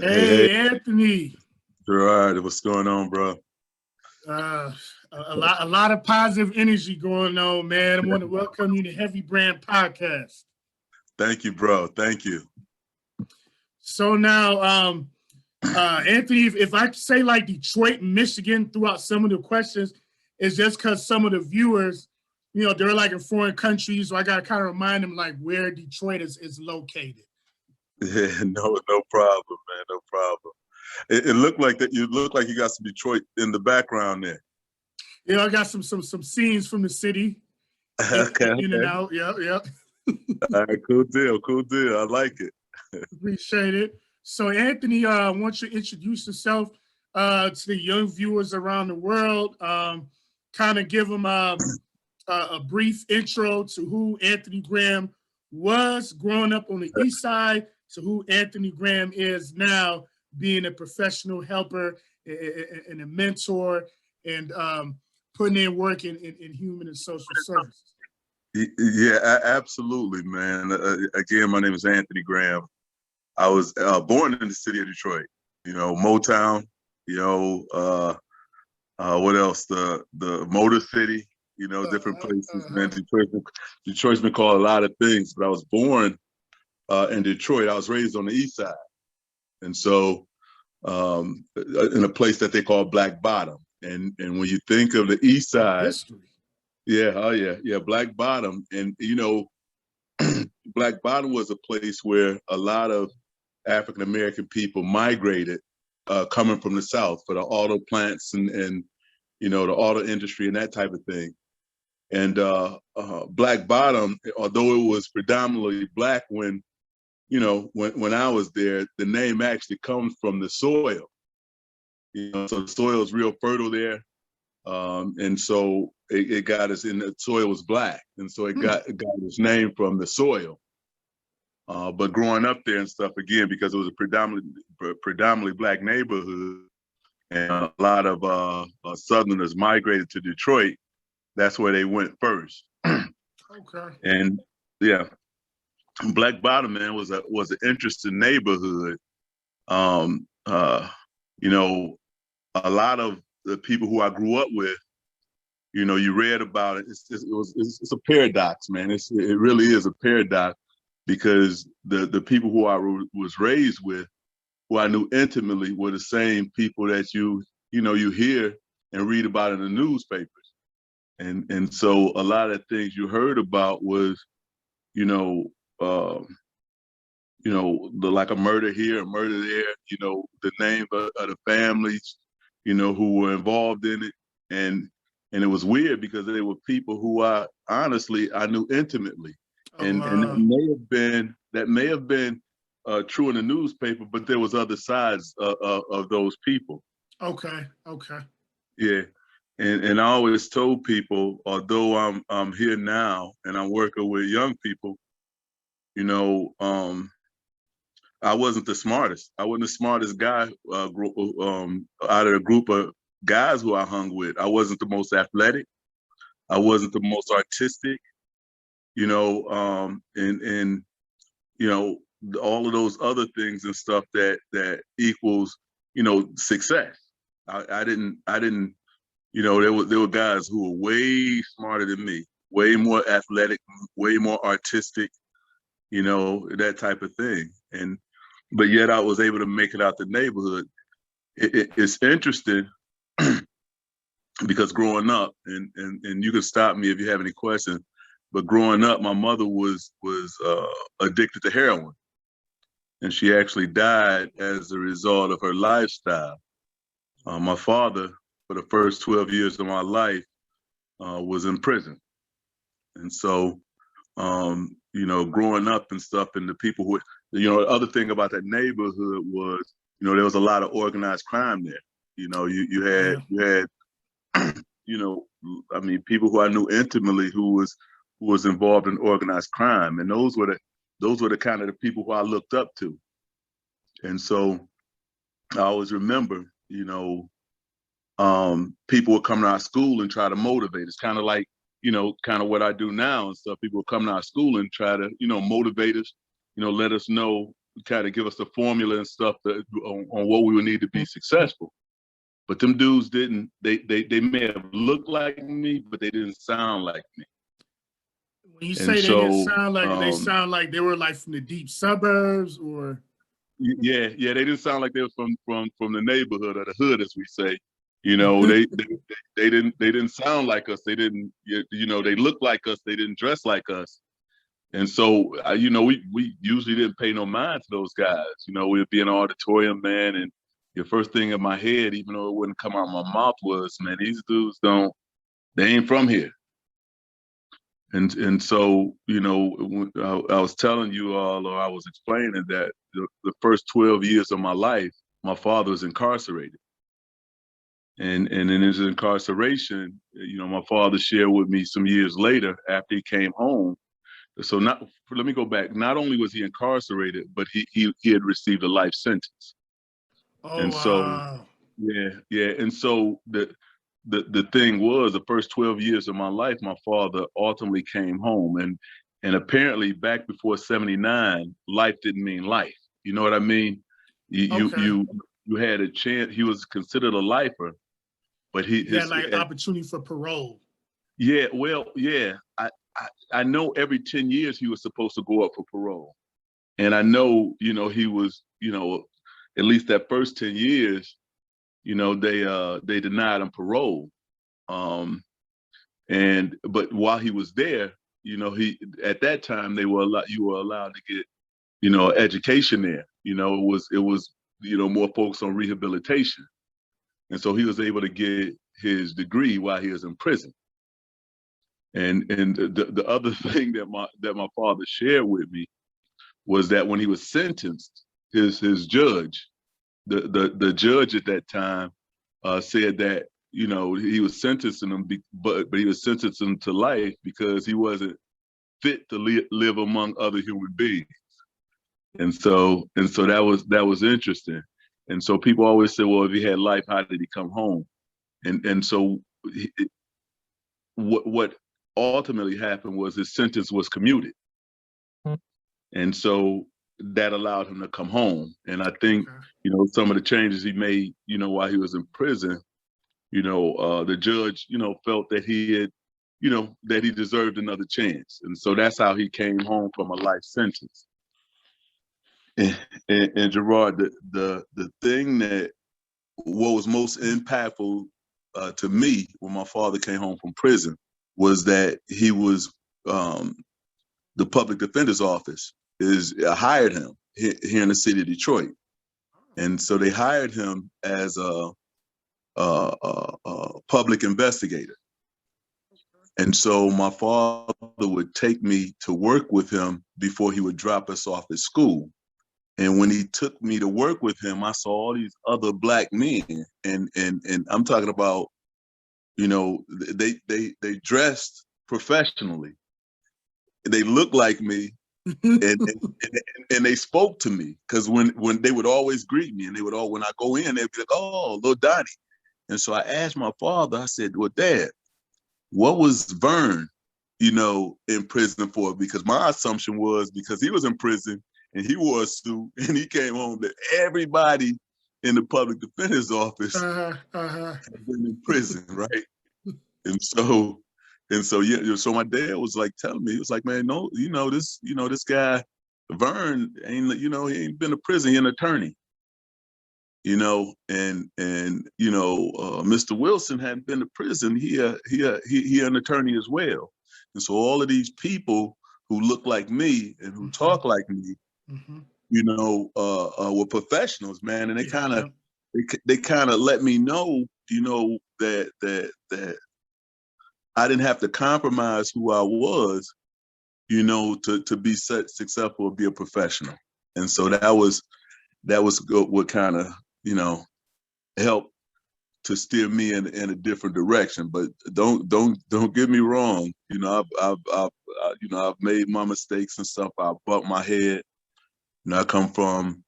Hey, hey, Hey, Anthony. Gerard, what's going on, bro? Uh, a lot of positive energy going on, man. I want to welcome you to Heavy Brand Podcast. Thank you, bro. Thank you. So now, Anthony, if I say like Detroit, Michigan throughout some of the questions, it's just because some of the viewers, they're like in foreign countries, so I got to kind of remind them like where Detroit is located. Yeah, no problem, man. No problem. It looked like that. You look like you got some Detroit in the background there. I got some scenes from the city Okay, in and okay. out. Yeah. All right, cool deal, cool deal. I like it. Appreciate it. So, Anthony, I want you to introduce yourself to the young viewers around the world. Kind of give them a brief intro to who Anthony Graham was growing up on the East Side to who Anthony Graham is now, being a professional helper and a mentor and putting in work in human and social services. Yeah, absolutely, man. Again, my name is Anthony Graham. I was born in the city of Detroit. Motown. What else? The Motor City. Different places. Man, Detroit's been called a lot of things, but I was born in Detroit. I was raised on the East Side, and so in a place that they call Black Bottom. And when you think of the East Side, History. yeah, oh yeah, Black Bottom, and Black Bottom was a place where a lot of African American people migrated, coming from the South for the auto plants and the auto industry and that type of thing. And Black Bottom, although it was predominantly Black when I was there, the name actually comes from the soil. So the soil is real fertile there, and so it got us in. The soil was Black, and so it got its name from the soil. But growing up there and stuff, again, because it was a predominantly Black neighborhood, and a lot of Southerners migrated to Detroit, that's where they went first. Okay. And yeah, Black Bottom, man, was an interesting neighborhood. Um, uh, a lot of the people who I grew up with, you read about it. It's a paradox, man. It really is a paradox, because the people who I was raised with, who I knew intimately, were the same people that you hear and read about in the newspapers. And so a lot of things you heard about was, like a murder here, a murder there, the name of the families, who were involved in it. And it was weird because they were people who I knew intimately. And that may have been true in the newspaper, but there was other sides of those people. Okay. Yeah. And I always told people, although I'm here now and I'm working with young people, I wasn't the smartest. I wasn't the smartest guy out of the group of guys who I hung with. I wasn't the most athletic. I wasn't the most artistic. And all of those other things and stuff that equals success. I didn't. There were guys who were way smarter than me, way more athletic, way more artistic, that type of thing. But yet I was able to make it out the neighborhood. It's interesting because growing up, and you can stop me if you have any questions, but growing up, my mother was addicted to heroin, and she actually died as a result of her lifestyle. My father, for the first 12 years of my life, was in prison. And so, growing up and stuff, and the people who, the other thing about that neighborhood was, there was a lot of organized crime there. You had, people who I knew intimately who was involved in organized crime. And those were the kind of the people who I looked up to. And so I always remember, people would come to our school and try to motivate us, kind of like, kind of what I do now and stuff. People would come to our school and try to, motivate us, let us know kind of give us the formula and stuff on what we would need to be successful. But them dudes didn't. They may have looked like me, but they didn't sound like me. When you say they didn't sound like, they sound like they were like from the deep suburbs, or yeah, they didn't sound like they were from the neighborhood or the hood, as we say. You know, they didn't sound like us. They didn't, you know, they looked like us. They didn't dress like us. And so, you know, we usually didn't pay no mind to those guys. You know, we'd be in an auditorium, man, and your first thing in my head, even though it wouldn't come out my mouth, was, man, these dudes they ain't from here. And so, you know, I was telling you all, or I was explaining that the first 12 years of my life, my father was incarcerated. And in his incarceration, you know, my father shared with me some years later after he came home. So let me go back. Not only was he incarcerated, but he had received a life sentence. Oh, and so, wow. yeah. And so the thing was, the first 12 years of my life, my father ultimately came home, and apparently back before 79, life didn't mean life. You know what I mean? You had a chance. He was considered a lifer, but he had like opportunity for parole. Yeah, well, yeah. I know every 10 years he was supposed to go up for parole. And I know, you know, he was, you know, at least that first 10 years, you know, they denied him parole. But while he was there, you know, at that time you were allowed to get, you know, education there. You know, it was, you know, more focused on rehabilitation. And so he was able to get his degree while he was in prison. And the other thing that my father shared with me was that when he was sentenced, his judge, the judge at that time, said that, you know, he was sentencing him, but he was sentencing him to life because he wasn't fit to live among other human beings. And so that was interesting. And so people always say, well, if he had life, how did he come home? And so what ultimately happened was his sentence was commuted. And so that allowed him to come home. And I think, you know, some of the changes he made, you know, while he was in prison, you know, the judge, you know, felt that he had, you know, that he deserved another chance. And so that's how he came home from a life sentence. And Gerard, the thing what was most impactful to me when my father came home from prison was that he was, the public defender's office hired him here in the city of Detroit. And so they hired him as a public investigator. And so my father would take me to work with him before he would drop us off at school. And when he took me to work with him, I saw all these other Black men, and I'm talking about, you know, they dressed professionally, they looked like me, and they spoke to me, because when they would always greet me, and when I go in, they'd be like, "Oh, little Donnie." And so I asked my father, I said, "Well, Dad, what was Vern, you know, in prison for?" Because my assumption was, because he was in prison and he wore a suit and he came home, that everybody in the public defender's office had been in prison, right? And so yeah, so my dad was like telling me, he was like, "Man, no, this guy Vern ain't, he ain't been to prison, he an attorney." And Mr. Wilson hadn't been to prison, he an attorney as well. And so all of these people who look like me and who talk like me, were professionals, man. And they kind of let me know, that I didn't have to compromise who I was, to be successful, be a professional. And so that was what kind of, helped to steer me in a different direction. But don't get me wrong. I've made my mistakes and stuff. I bumped my head. I come from,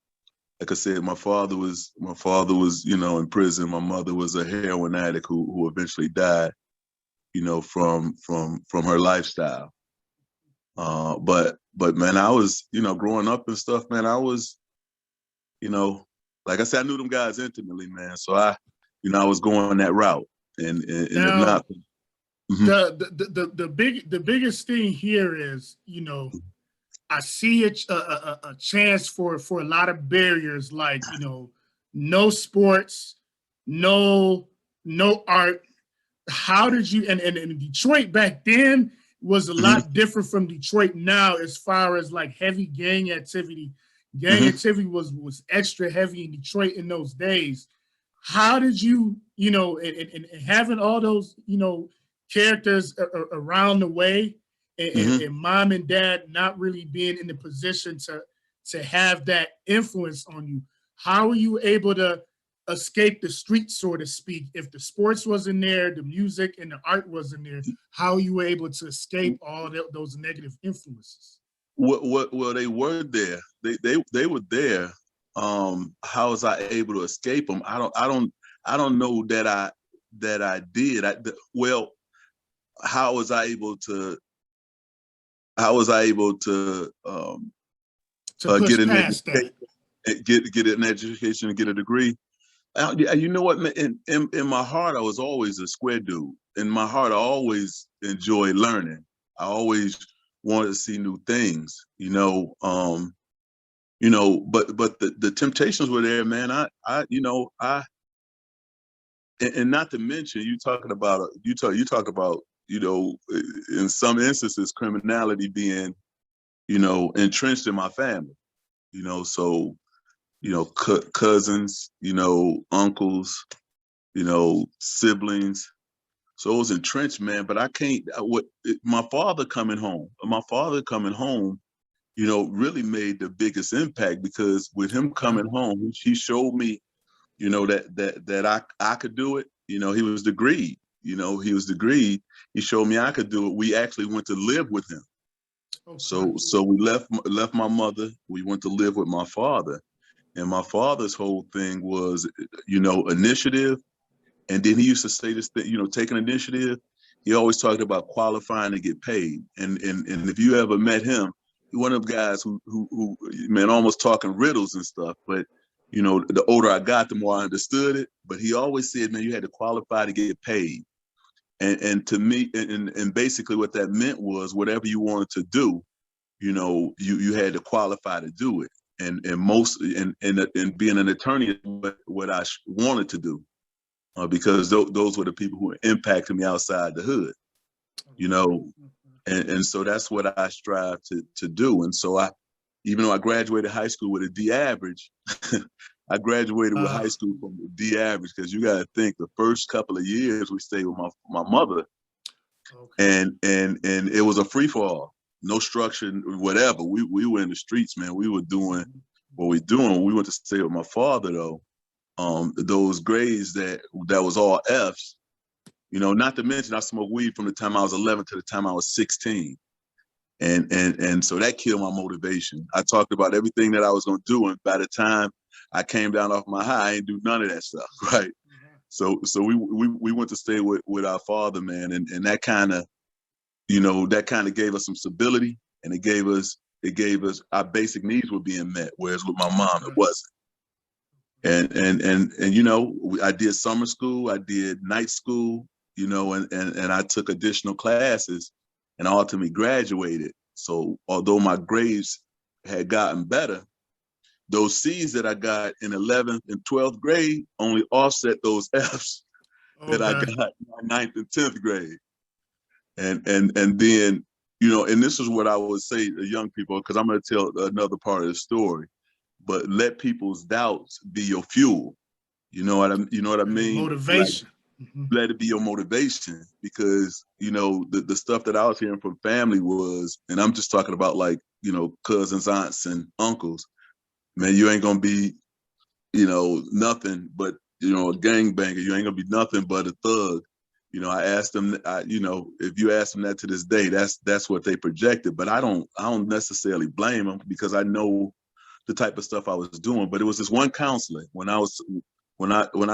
like I said, my father was, in prison. My mother was a heroin addict who eventually died, from her lifestyle. But man, I was, growing up and stuff, man, I was you know, like I said, I knew them guys intimately, man. So I was going that route, and if Now, not, mhm, the biggest thing here is, I see a chance for a lot of barriers, like, no sports, no no art. How did you, and Detroit back then was a mhm, lot different from Detroit now, as far as like heavy gang activity. Gang mhm. activity was extra heavy in Detroit in those days. How did you, and having all those, characters around the way, Mhm. and mom and dad not really being in the position to have that influence on you? How are you able to escape the street, so to speak? If the sports wasn't there, the music and the art wasn't there, how you were able to escape all those negative influences? Well, they were there. They were there. How was I able to escape them? I don't know that I did. Well, how was I able to how was I able to To push get an past that. education, get an education and get a degree? Yeah, you know what, man? In my heart, I was always a square dude. In my heart, I always enjoyed learning. I always wanted to see new things. But the temptations were there, man. And not to mention, you talk about in some instances criminality being entrenched in my family. So cousins, uncles, siblings. So it was entrenched, man. But I can't. My father coming home, really made the biggest impact, because with him Okay. coming home, he showed me, that I could do it. He was degreed. He was degreed. He showed me I could do it. We actually went to live with him. Okay. So we left my mother. We went to live with my father, and my father's whole thing was, initiative. And then he used to say this thing, taking initiative. He always talked about qualifying to get paid. And if you ever met him, he one of them guys who man, almost talking riddles and stuff. But the older I got, the more I understood it. But he always said, man, you had to qualify to get paid. And to me, and basically what that meant was, whatever you wanted to do, you had to qualify to do it. And being an attorney is what I wanted to do, because those were the people who impacted me outside the hood, you Okay. know, and so that's what I strive to do. And so even though I graduated high school with a D average, I graduated with high school from a D average, because you got to think the first couple of years we stayed with my mother, Okay. and it was a free for all, no structure, whatever. We were in the streets, man. We were doing what we doing. When we went to stay with my father, though, those grades that was all F's. Not to mention I smoked weed from the time I was 11 to the time I was 16. And so that killed my motivation. I talked about everything that I was going to do, and by the time I came down off my high, I didn't do none of that stuff, right? So we went to stay with our father, man, and that kind of gave us some stability, and it gave us our basic needs were being met, whereas with my mom it wasn't. And I did summer school, I did night school, and I took additional classes, and I ultimately graduated. So although my grades had gotten better, those C's that I got in 11th and 12th grade only offset those F's that I Okay. got in my 9th and 10th grade. And then, and this is what I would say to young people, because I'm going to tell another part of the story. But let people's doubts be your fuel. You know what I Your mean? Like, motivation. Mhm. let it be your motivation, because the stuff that I was hearing from family was, and I'm just talking about, like, cousins, aunts, and uncles. Man, you ain't gonna be nothing but a gangbanger. You ain't gonna be nothing but a thug. I asked them. If you ask them that to this day, that's what they projected. But I don't necessarily blame them, because I know the type of stuff I was doing. But it was this one counselor, when I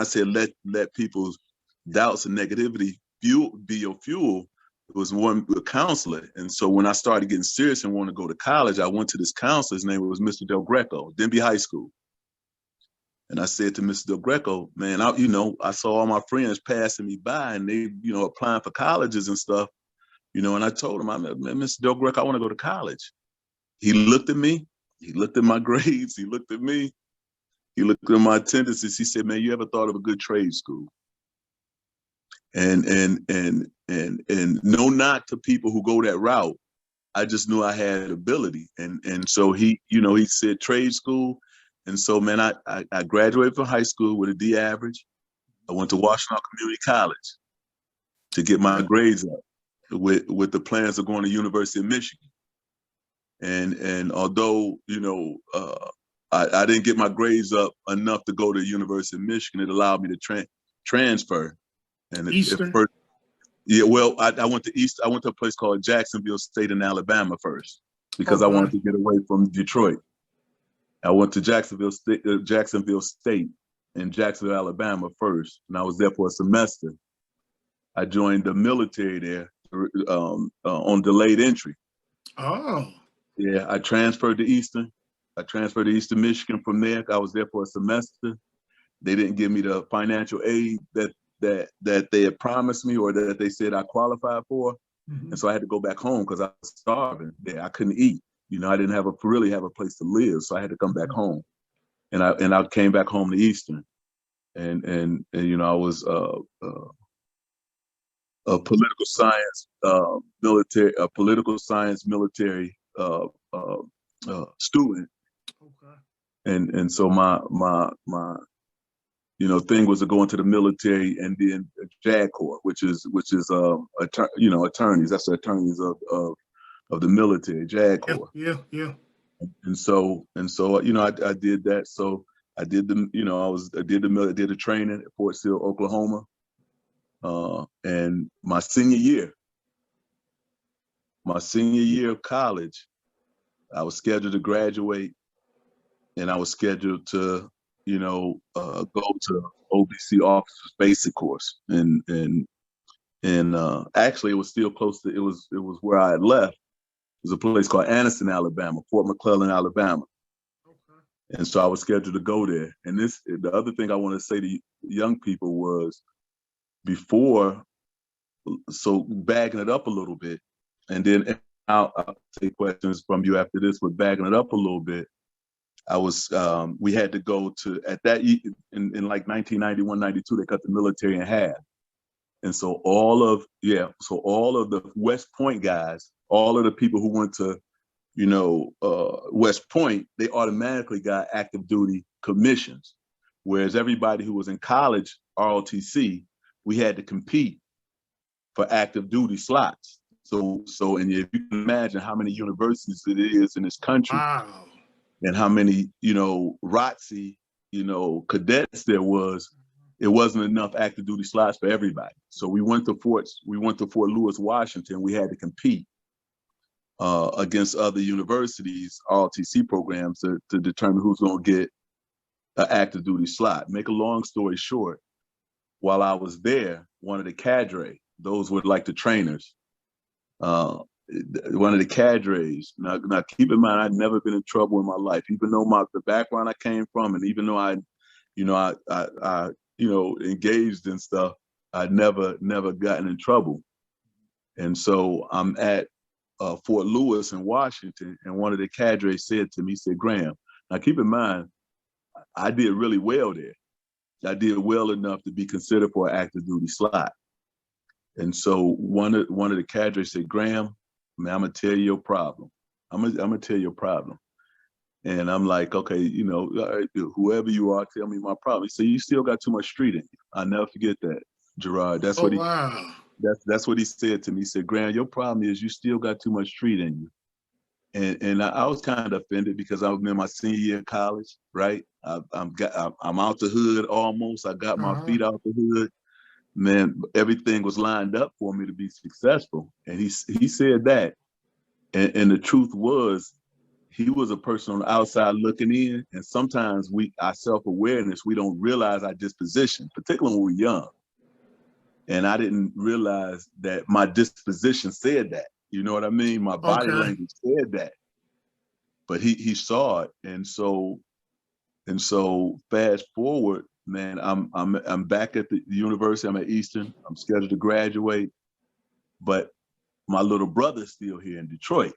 said let people's doubts and negativity be your fuel. It was one counselor. And so when I started getting serious and wanted to go to college, I went to this counselor. His name was Mr. Del Greco, Denby High School. And I said to Mr. Del Greco, man, I saw all my friends passing me by and they, applying for colleges and stuff, and I told him, Mr. Del Greco, I want to go to college. He looked at me, he looked at my grades, he looked at me, he looked at my attendances. He said, man, you ever thought of a good trade school? And no knock to people who go that route. I just knew I had ability. And so he said trade school. And so, man, I graduated from high school with a D average. I went to Washtenaw Community College to get my grades up with the plans of going to University of Michigan. And although, I didn't get my grades up enough to go to University of Michigan, it allowed me to transfer. And Eastern? Yeah, well, I went to East. I went to a place called Jacksonville State in Alabama first because I wanted to get away from Detroit. I went to Jacksonville State in Jacksonville, Alabama first, and I was there for a semester. I joined the military there on delayed entry. Oh. Yeah, I transferred to Eastern. I transferred to Eastern Michigan from there. I was there for a semester. They didn't give me the financial aid that they had promised me or that they said I qualified for. And so I had to go back home because I was starving there. I couldn't eat. I didn't really have a place to live. So I had to come back home. And I came back home to Eastern. And I was a political science military student. Okay. And so my thing was to go into the military and then JAG Corps, which is attorneys. That's the attorneys of the military, JAG Corps. Yeah. And so I did that. So I did the training at Fort Sill, Oklahoma. And my senior year of college, I was scheduled to graduate, and I was scheduled to go to OBC officers basic course, and actually it was still close to it was where I had left. It was a place called Anniston, Alabama, Fort McClellan, Alabama. Okay. And so I was scheduled to go there. And the other thing I want to say to young people was so bagging it up a little bit, and then I'll take questions from you after this, but bagging it up a little bit. I was, we had to go to, at that, in like 1991, 92, they cut the military in half. And so all of the West Point guys, all of the people who went to, West Point, they automatically got active duty commissions. Whereas everybody who was in college, ROTC, we had to compete for active duty slots. So, and if you can imagine how many universities it is in this country. Wow. And how many, ROTC, cadets there was, it wasn't enough active duty slots for everybody. So we went to Fort Lewis, Washington. We had to compete against other universities, ROTC programs to determine who's going to get an active duty slot. Make a long story short, while I was there, one of the cadre, those were like the trainers, one of the cadres. Now keep in mind, I'd never been in trouble in my life, even though the background I came from, and even though I engaged in stuff, I'd never gotten in trouble. And so I'm at Fort Lewis in Washington, and one of the cadres said to me, he said, Graham, now keep in mind, I did really well there. I did well enough to be considered for an active duty slot. And so one of the cadres said, Graham, man, I'm gonna tell you your problem. I'm gonna tell you your problem. And I'm like, okay, whoever you are, tell me my problem. He said, you still got too much street in you. I'll never forget that, Gerard. That's what he said to me. He said, Graham, your problem is you still got too much street in you. And I was kind of offended because I was in my senior year of college, right? I'm out the hood almost. I got my feet out the hood. Man, everything was lined up for me to be successful. And he said that. And the truth was, he was a person on the outside looking in. And sometimes our self-awareness, we don't realize our disposition, particularly when we're young. And I didn't realize that my disposition said that. You know what I mean? My body language said that. But he saw it. And so And so fast forward, man, I'm back at the university. I'm at Eastern. I'm scheduled to graduate, but my little brother's still here in Detroit,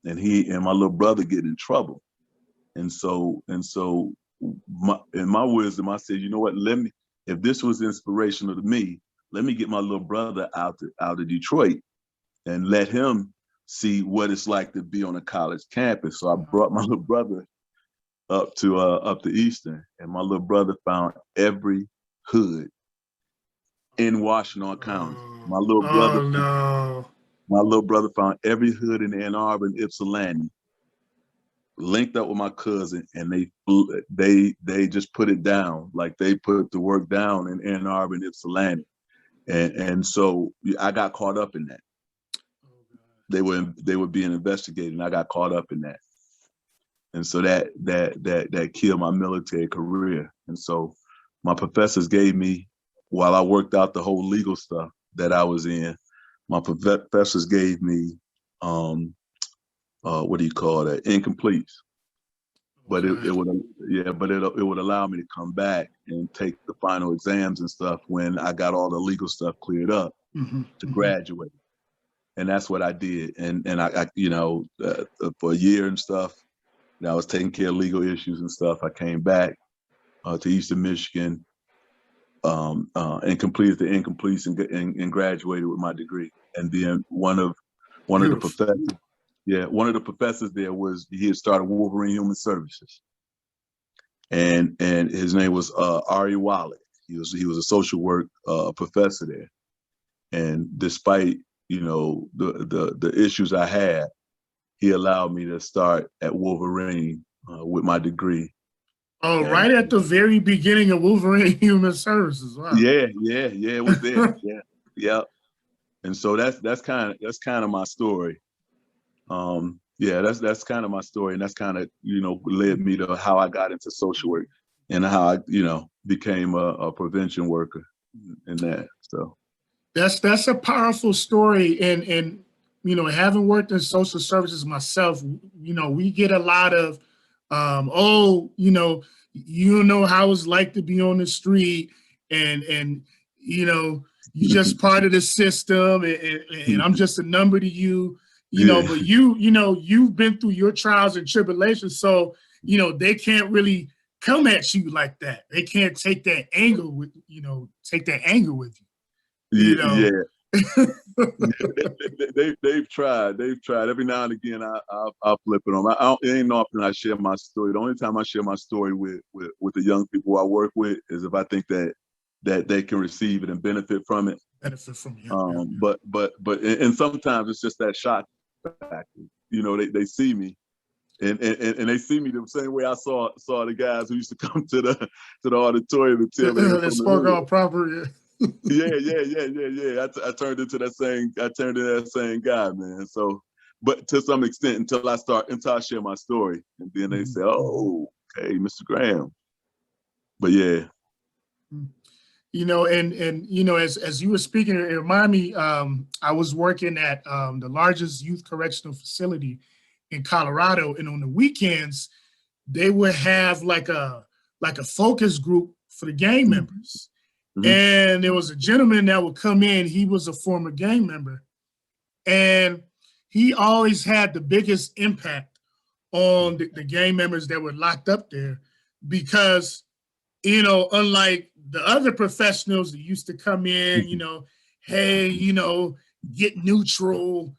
and my little brother get in trouble. And so in my wisdom, I said, you know what? If this was inspirational to me, let me get my little brother out of Detroit and let him see what it's like to be on a college campus. So I brought my little brother up to Eastern, and my little brother found every hood in Washtenaw County. My little brother, my little brother found every hood in Ann Arbor and Ypsilanti. Linked up with my cousin, and they just put it down, like they put the work down in Ann Arbor and Ypsilanti, and so I got caught up in that. They were being investigated, and I got caught up in that, and so that killed my military career. And so my professors gave me, while I worked out the whole legal stuff that I was in, my professors gave me what do you call that? Incompletes. But it would allow me to come back and take the final exams and stuff when I got all the legal stuff cleared up to graduate. And that's what I did. And I for a year and stuff, I was taking care of legal issues and stuff. I came back to Eastern Michigan and completed the incompletes and graduated with my degree. And then one of the professors. Yeah, one of the professors there he had started Wolverine Human Services, and his name was Ari Wallach. He was a social work professor there, and despite the issues I had, he allowed me to start at Wolverine with my degree. Oh, and, right at the very beginning of Wolverine Human Services. Wow. Yeah, it was there. yeah. And so that's kind of my story. That's kind of my story, and that's kind of led me to how I got into social work and how I became a prevention worker in that. So that's a powerful story, and having worked in social services myself, we get a lot of you know how it's like to be on the street, and you just part of the system, and I'm just a number to you. But you've been through your trials and tribulations, so they can't really come at you like that. They can't take that anger with you. They've tried. Every now and again, I'll flip it on. It ain't often I share my story. The only time I share my story with the young people I work with is if I think that they can receive it and benefit from it. But sometimes it's just that shock factor. They see me, and they see me the same way I saw the guys who used to come to the auditorium to tell me they spoke all proper. Yeah. I turned into that same guy, man. So, but to some extent, until I share my story, and then they say, "Oh, okay, Mr. Graham." But yeah. As you were speaking, it reminded me, I was working at the largest youth correctional facility in Colorado, and on the weekends, they would have like a focus group for the gang members. And there was a gentleman that would come in. He was a former gang member, and he always had the biggest impact on the gang members that were locked up there, because unlike the other professionals that used to come in, hey, get neutral,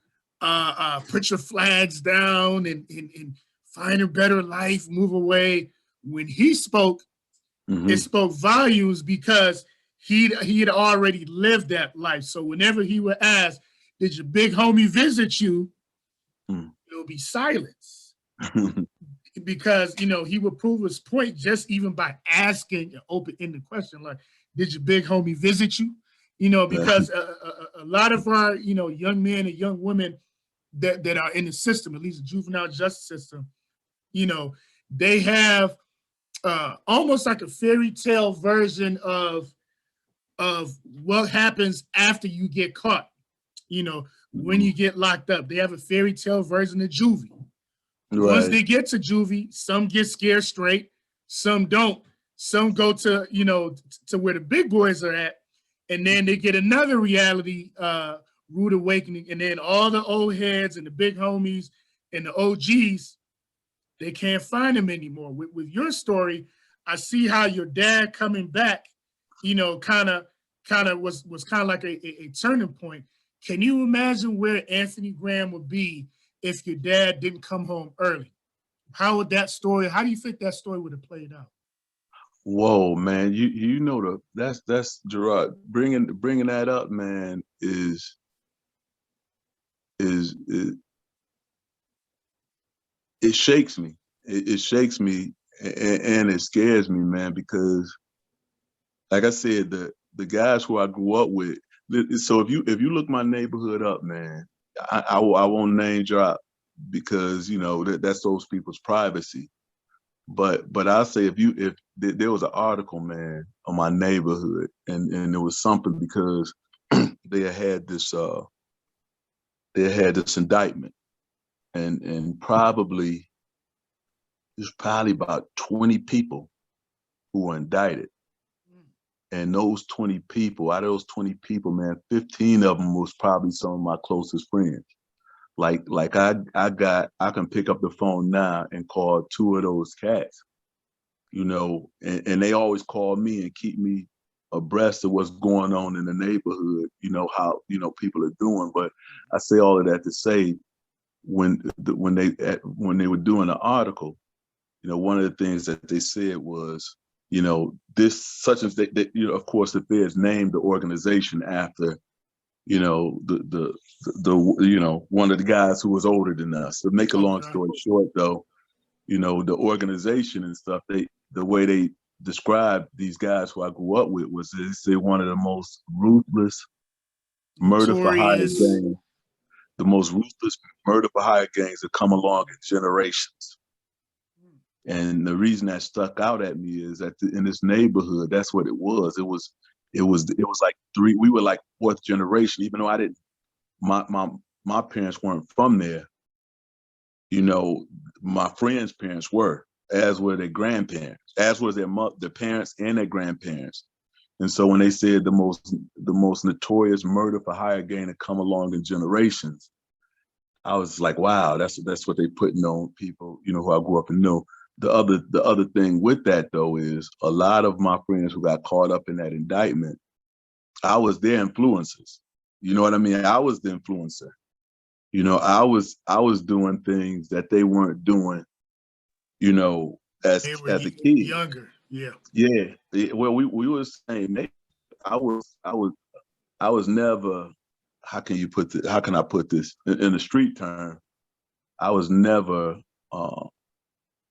put your flags down and find a better life, move away. When he spoke, it spoke volumes, because he had already lived that life. So whenever he would ask, "Did your big homie visit you?" It'll be silence. Because he would prove his point just even by asking an open-ended question like, "Did your big homie visit you?" Because a lot of our young men and young women that are in the system, at least the juvenile justice system, they have almost like a fairy tale version of what happens after you get caught. When you get locked up, they have a fairy tale version of juvie. Right. Once they get to juvie, some get scared straight, some don't. Some go to, you know, to where the big boys are at, and then they get another reality rude awakening, and then all the old heads and the big homies and the OGs, they can't find them anymore. With your story, I see how your dad coming back, you know, kind of was kind of like a turning point. Can you imagine where Anthony Graham would be if your dad didn't come home early? How would that story, how do you think that story would have played out? Whoa, man, you know that's Gerard bringing that up, man, is it shakes me. It shakes me and it scares me, man, because like I said, the guys who I grew up with. So if you look my neighborhood up, man, I won't name drop because you know that's those people's privacy. But I'll say if there was an article, man, on my neighborhood, and it was something because they had this indictment, and probably there's probably about 20 people who were indicted. And those 20 people, out of those 20 people, man, 15 of them was probably some of my closest friends. Like I can pick up the phone now and call 2 of those cats, you know, and they always call me and keep me abreast of what's going on in the neighborhood, you know, how, you know, people are doing. But I say all of that to say when they were doing the article, you know, one of the things that they said was, you know, this such as they you know, of course, the feds named the organization after, you know, the you know, one of the guys who was older than us. To make a long story short, though, you know, the organization and stuff, the way they described these guys who I grew up with was they say one of the most ruthless murder for hire gangs, the most ruthless murder for hire gangs that come along in generations. And the reason that stuck out at me is that in this neighborhood, that's what it was. It was like we were like 4th generation, even though my parents weren't from there. You know, my friends' parents were, as were their grandparents, as was their parents and their grandparents. And so when they said the most notorious murder for hire gang to come along in generations, I was like, wow, that's what they putting on people, you know, who I grew up and knew. The other thing with that, though, is a lot of my friends who got caught up in that indictment, I was their influencers. You know what I mean? I was the influencer. You know, I was doing things that they weren't doing, you know, as a kid. Younger, yeah. Yeah. Well, we were the same. I was never, how can I put this in the street term? I was never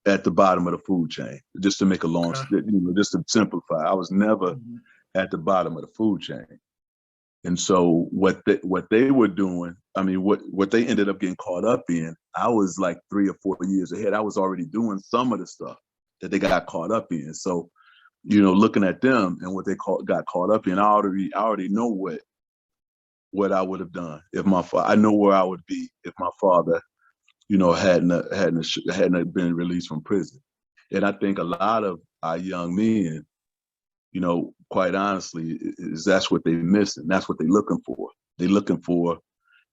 at the bottom of the food chain. Just to make a long, you know, just to simplify, I was never at the bottom of the food chain. And so what they were doing, I mean, what they ended up getting caught up in, I was like 3 or 4 years ahead. I was already doing some of the stuff that they got caught up in. So, you know, looking at them and what they got caught up in, I already know what I would have done if I know where I would be if my father, you know, hadn't been released from prison. And I think a lot of our young men, you know, quite honestly, is that's what they're missing. That's what they're looking for. They're looking for,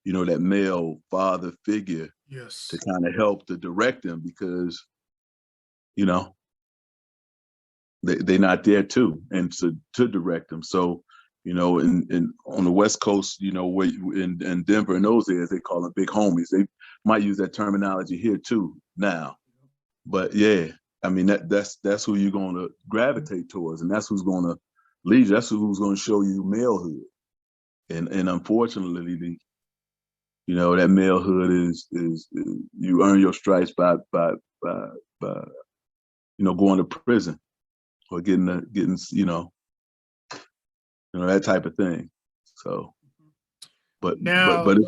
you know, that male father figure to kind of help to direct them because, you know, they're not there too, and to direct them. So, you know, in on the West Coast, you know, where in Denver and those areas, they call them big homies. They might use that terminology here too now, but yeah, I mean that's who you're going to gravitate towards, and that's who's going to lead you. That's who's going to show you malehood, and unfortunately, you know, that malehood is you earn your stripes by you know, going to prison or getting you know that type of thing. So, but now, but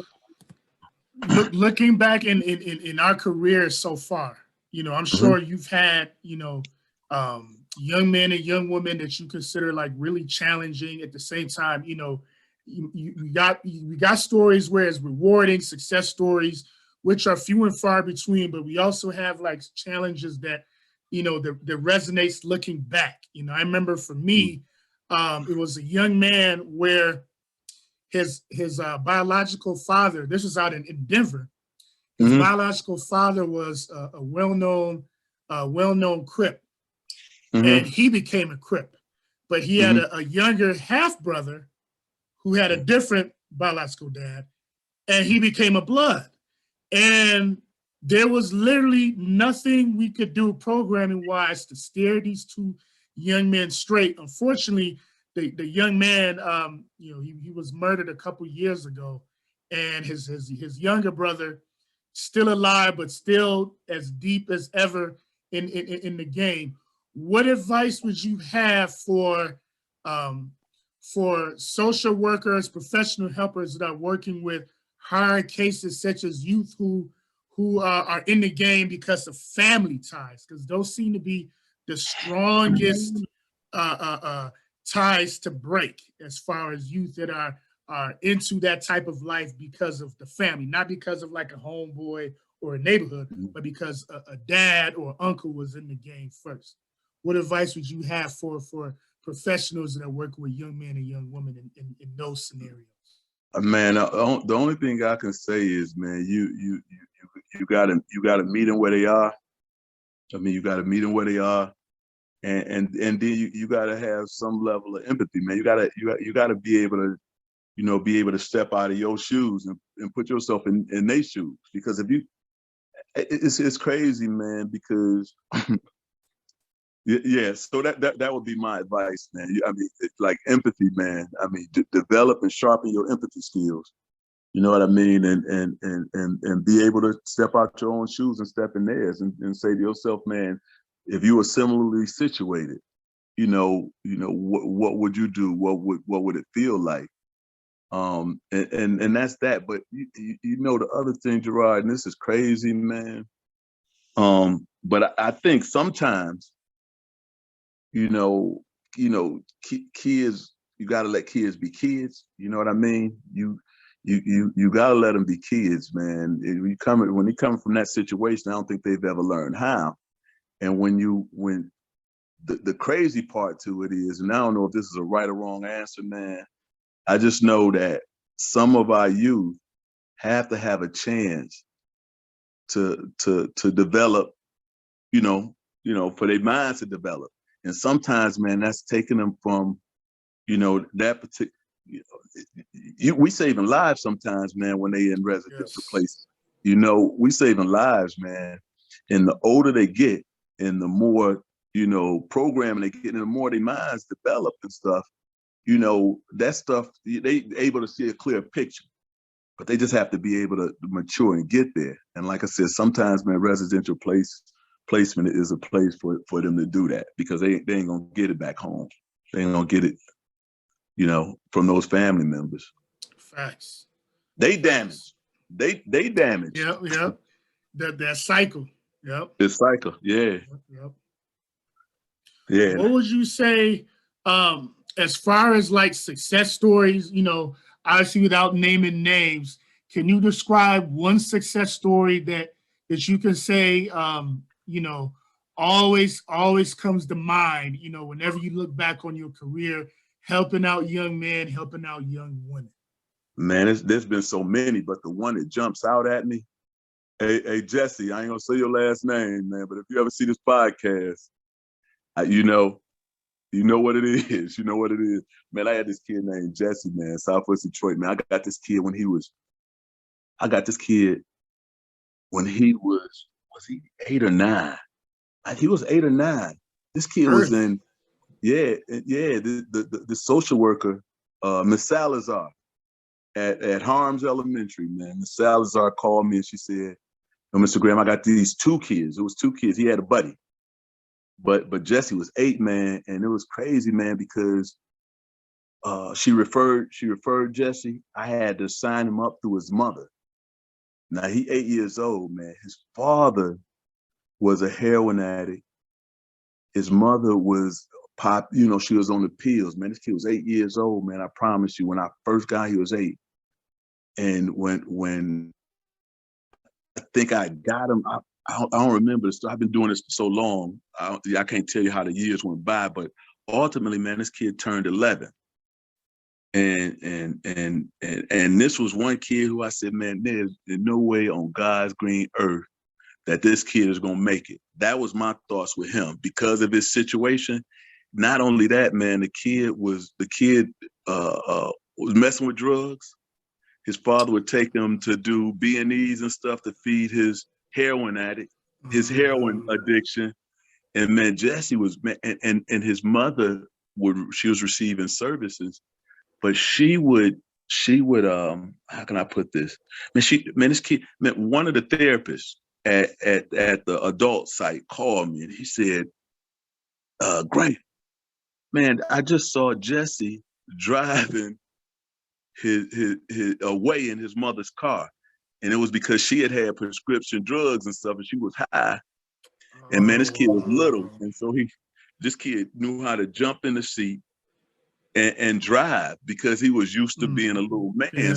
looking back in our careers so far, you know, I'm sure you've had, you know, young men and young women that you consider like really challenging. At the same time, you know, we got stories where it's rewarding, success stories, which are few and far between, but we also have like challenges that that resonates looking back. I remember for me, it was a young man where his biological father, this was out in Denver, his biological father was a well-known Crip, and he became a Crip, but he had a younger half brother who had a different biological dad, and he became a Blood. And there was literally nothing we could do programming wise to steer these two young men straight. Unfortunately, the young man, he was murdered a couple years ago, and his younger brother, still alive, but still as deep as ever in the game. What advice would you have for social workers, professional helpers that are working with hard cases such as youth who are in the game because of family ties? Because those seem to be the strongest ties to break as far as youth that are into that type of life because of the family, not because of like a homeboy or a neighborhood, but because a dad or uncle was in the game first. What advice would you have for professionals that are working with young men and young women in those scenarios? Man, the only thing I can say is, man, you gotta meet them where they are. I mean, you gotta meet them where they are, and then you gotta have some level of empathy, man. You gotta be able to step out of your shoes and put yourself in their shoes. Because if you, it's crazy, man. Because yeah, so that would be my advice, man. I mean, like empathy, man. I mean, develop and sharpen your empathy skills. You know what I mean? And be able to step out your own shoes and step in theirs and say to yourself, man, if you were similarly situated, what would you do? What would it feel like? And that's that. But the other thing, Gerard, and this is crazy, man. But I think sometimes, kids, you gotta let kids be kids. You know what I mean? You gotta let them be kids, man. When they come from that situation, I don't think they've ever learned how. And when the crazy part to it is, and I don't know if this is a right or wrong answer, man. I just know that some of our youth have to have a chance to develop, for their minds to develop. And sometimes, man, that's taking them from, that particular. We saving lives sometimes, man, when they in residential places. We saving lives, man. And the older they get, and the more programming they get, and the more their minds develop and stuff. That stuff, they able to see a clear picture, but they just have to be able to mature and get there. And like I said, sometimes, man, residential placement is a place for them to do that, because they ain't gonna get it back home. They ain't gonna get it, from those family members. Facts. They damage. They damage. Yep. That cycle. Yep. The cycle. Yeah. Yep. Yeah. What would you say, as far as like success stories, obviously without naming names, can you describe one success story that you can say, always comes to mind, whenever you look back on your career, helping out young men, helping out young women? Man, there's been so many, but the one that jumps out at me, hey Jesse, I ain't gonna say your last name, man, but if you ever see this podcast, you know what it is. You know what it is. Man, I had this kid named Jesse, man, Southwest Detroit, man. I got this kid when he was 8 or 9? He was 8 or 9. This kid was in, the social worker, Miss Salazar at Harms Elementary, man. Miss Salazar called me and she said, Mr. Graham, I got these 2 kids. It was 2 kids. He had a buddy. But Jesse was 8, man, and it was crazy, man, because she referred Jesse. I had to sign him up through his mother. Now he 8 years old, man. His father was a heroin addict. His mother was she was on the pills, man. This kid was 8 years old, man. I promise you, when I first got, he was 8. And when I think I got him, I don't remember this. I've been doing this for so long. I can't tell you how the years went by, but ultimately, man, this kid turned 11. And this was one kid who I said, man, there's no way on God's green earth that this kid is gonna make it. That was my thoughts with him because of his situation. Not only that, man, the kid was messing with drugs. His father would take him to do B&Es and stuff to feed his heroin addict, his heroin addiction. And man, Jesse was, and his mother she was receiving services, but she would, how can I put this? This kid, one of the therapists at the adult site called me and he said, Grant, man, I just saw Jesse driving his away in his mother's car. And it was because she had prescription drugs and stuff and she was high. And man, this kid was little. And so this kid knew how to jump in the seat and drive because he was used to being a little man. Yeah.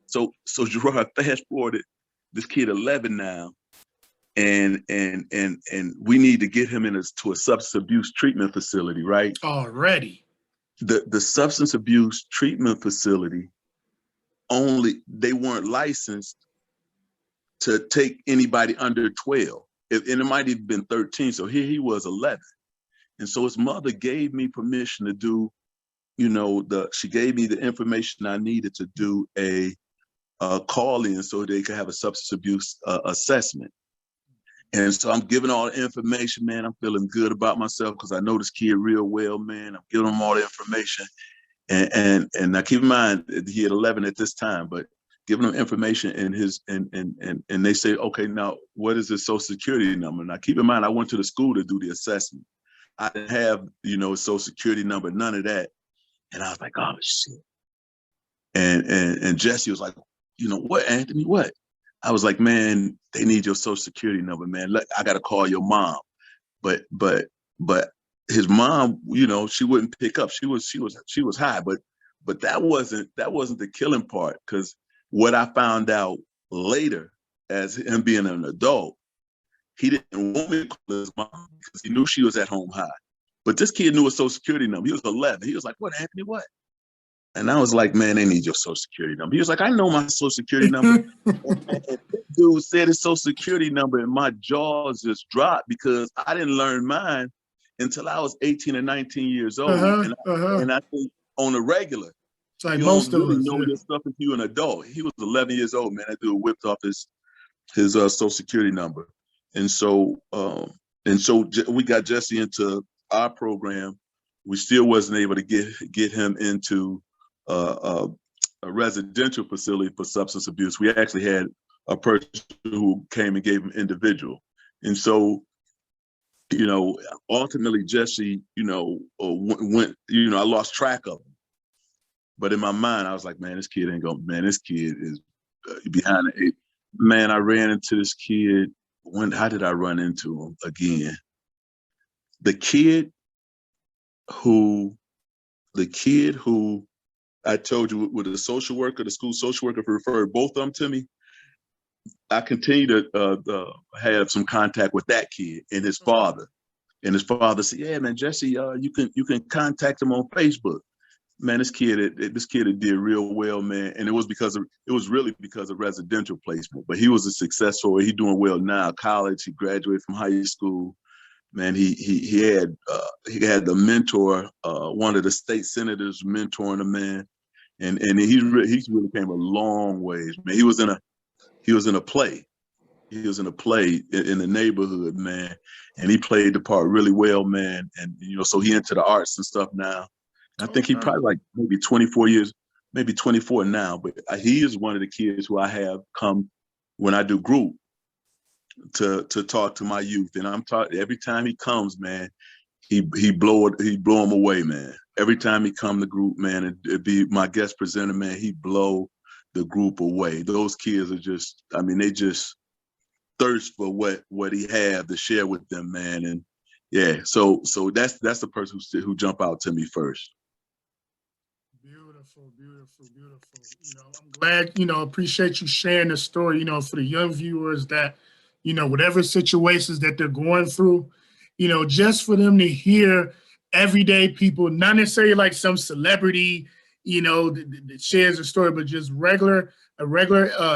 So Gerard, fast forwarded, this kid 11 now, and we need to get him to a substance abuse treatment facility, right? Already. The substance abuse treatment facility, they weren't licensed to take anybody under 12. And it might have been 13. So here he was 11. And so his mother gave me permission to do, she gave me the information I needed to do a call-in so they could have a substance abuse assessment. And so I'm giving all the information, man. I'm feeling good about myself because I know this kid real well, man. I'm giving him all the information. And now keep in mind, he had 11 at this time, but giving him information and they say, okay, now what is his social security number? Now keep in mind, I went to the school to do the assessment. I didn't have, a social security number, none of that. And I was like, oh shit. And Jesse was like, what, Anthony, what? I was like, man, they need your social security number, man. I got to call your mom. But his mom, she wouldn't pick up. She was high, but that wasn't the killing part. Because what I found out later, as him being an adult, he didn't want me to call his mom because he knew she was at home high. But this kid knew his social security number. He was 11. He was like, what, Anthony, what? And I was like, man, they need your social security number. He was like, I know my social security number. and dude said his social security number and my jaws just dropped because I didn't learn mine until I was 18 or 19 years old. And I think on a regular, it's like you most don't really of us, know your stuff until you're an adult. He was 11 years old, man. That dude whipped off his social security number. And so we got Jesse into our program. We still wasn't able to get him into a residential facility for substance abuse. We actually had a person who came and gave him individual. And so, ultimately Jesse, went, I lost track of him. But in my mind, I was like, man, this kid is behind the eight. Man, I ran into this kid. How did I run into him again? The kid who I told you with the social worker, the school social worker referred both of them to me. I continue to have some contact with that kid and his father. And his father said, yeah, man, Jesse, you can contact him on Facebook. Man, this kid did real well, man. And it was really because of residential placement. But he was a successful, he doing well now. College, he graduated from high school. Man, he had the mentor, one of the state senators mentoring him, man. And he's really came a long ways, man. He was in a play. He was in a play in the neighborhood, man. And he played the part really well, man. And, so he into the arts and stuff now. I think he probably like maybe 24 years, maybe 24 now, but he is one of the kids who I have come when I do group to talk to my youth. And I'm talking every time he comes, man, he blow him away, man. Every time he come to group, man, and be my guest presenter, man, he blow the group away. Those kids are just, they just thirst for what he have to share with them, man. And yeah, so that's the person who jump out to me first. Beautiful. I'm glad, appreciate you sharing the story, for the young viewers that, whatever situations that they're going through, just for them to hear everyday people, not necessarily like some celebrity, that shares a story, but just a regular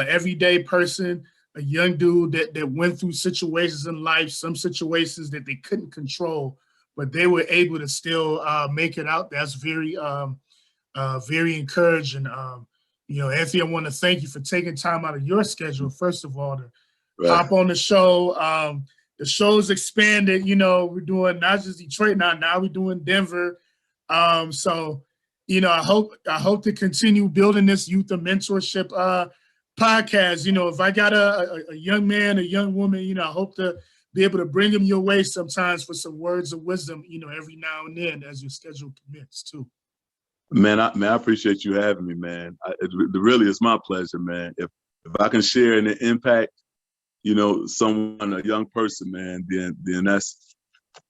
everyday person, a young dude that went through situations in life, some situations that they couldn't control, but they were able to still make it out. That's very, very encouraging. Anthony, I want to thank you for taking time out of your schedule, first of all, to hop on the show. The show's expanded. We're doing not just Detroit now we're doing Denver. So, I hope to continue building this youth and mentorship podcast. If I got a young man, a young woman, I hope to be able to bring them your way sometimes for some words of wisdom, every now and then as your schedule permits too. Man, I appreciate you having me, man. It really is my pleasure, man. If I can share in the impact, someone, a young person, man, then that's,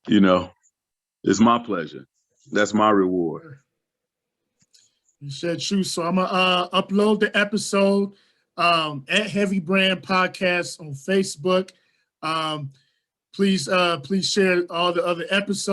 it's my pleasure. That's my reward. You said true. So I'm gonna upload the episode at Heavy Brand Podcast on Facebook. Please share all the other episodes.